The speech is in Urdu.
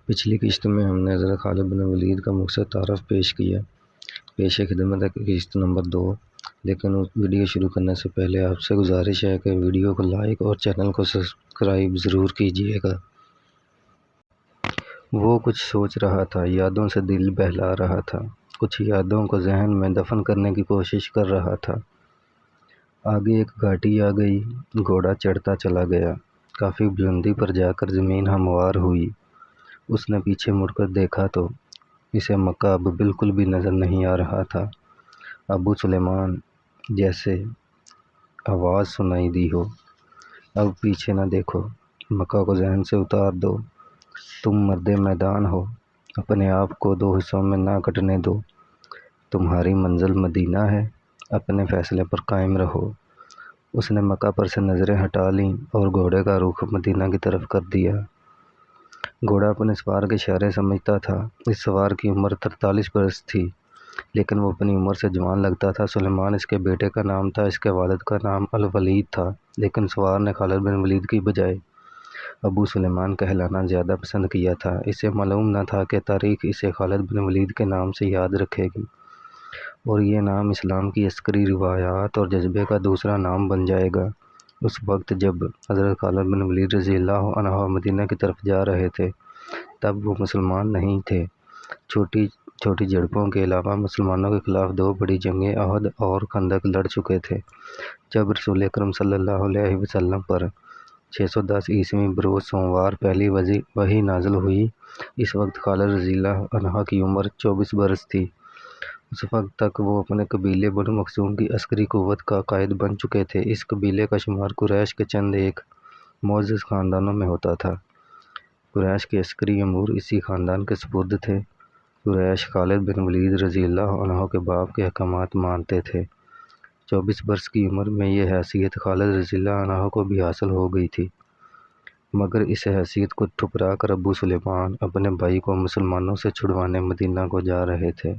پچھلی قسط میں ہم نے حضرت خالد بن ولید کا مختصر تعارف پیش کیا۔ پیش خدمت ہے قسط نمبر 2۔ لیکن ویڈیو شروع کرنے سے پہلے آپ سے گزارش ہے کہ ویڈیو کو لائک اور چینل کو سبسکرائب ضرور کیجیے گا۔ وہ کچھ سوچ رہا تھا، یادوں سے دل بہلا رہا تھا، کچھ یادوں کو ذہن میں دفن کرنے کی کوشش کر رہا تھا۔ آگے ایک گھاٹی آ گئی، گھوڑا چڑھتا چلا گیا، کافی بلندی پر جا کر زمین ہموار ہوئی۔ اس نے پیچھے مڑ کر دیکھا تو اسے مکہ اب بالکل بھی نظر نہیں آ رہا تھا۔ ابو سلیمان، جیسے آواز سنائی دی ہو، اب پیچھے نہ دیکھو، مکہ کو ذہن سے اتار دو، تم مرد میدان ہو، اپنے آپ کو دو حصوں میں نہ کٹنے دو، تمہاری منزل مدینہ ہے، اپنے فیصلے پر قائم رہو۔ اس نے مکہ پر سے نظریں ہٹا لیں اور گھوڑے کا رخ مدینہ کی طرف کر دیا۔ گھوڑا اپنے سوار کے اشارے سمجھتا تھا۔ اس سوار کی عمر 43 برس تھی، لیکن وہ اپنی عمر سے جوان لگتا تھا۔ سلیمان اس کے بیٹے کا نام تھا، اس کے والد کا نام الولید تھا، لیکن سوار نے خالد بن ولید کی بجائے ابو سلیمان کہلانا زیادہ پسند کیا تھا۔ اسے معلوم نہ تھا کہ تاریخ اسے خالد بن ولید کے نام سے یاد رکھے گی، اور یہ نام اسلام کی عسکری روایات اور جذبے کا دوسرا نام بن جائے گا۔ اس وقت جب حضرت خالد بن ولید رضی اللہ عنہ مدینہ کی طرف جا رہے تھے، تب وہ مسلمان نہیں تھے۔ چھوٹی چھوٹی جھڑپوں کے علاوہ مسلمانوں کے خلاف 2 بڑی جنگیں احد اور خندق لڑ چکے تھے۔ جب رسول اکرم صلی اللہ علیہ وسلم پر 610 عیسوی بروز سوموار پہلی وحی نازل ہوئی، اس وقت خالد رضی اللہ عنہ کی عمر 24 برس تھی۔ اس وقت تک وہ اپنے قبیلے بنو مخزوم کی عسکری قوت کا قائد بن چکے تھے۔ اس قبیلے کا شمار قریش کے چند ایک معزز خاندانوں میں ہوتا تھا۔ قریش کے عسکری امور اسی خاندان کے سپرد تھے۔ قریش خالد بن ولید رضی اللہ عنہ کے باپ کے احکامات مانتے تھے۔ 24 برس کی عمر میں یہ حیثیت خالد رضی اللہ عنہ کو بھی حاصل ہو گئی تھی، مگر اس حیثیت کو ٹھکرا کر ابو سلیمان اپنے بھائی کو مسلمانوں سے چھڑوانے مدینہ کو جا رہے تھے۔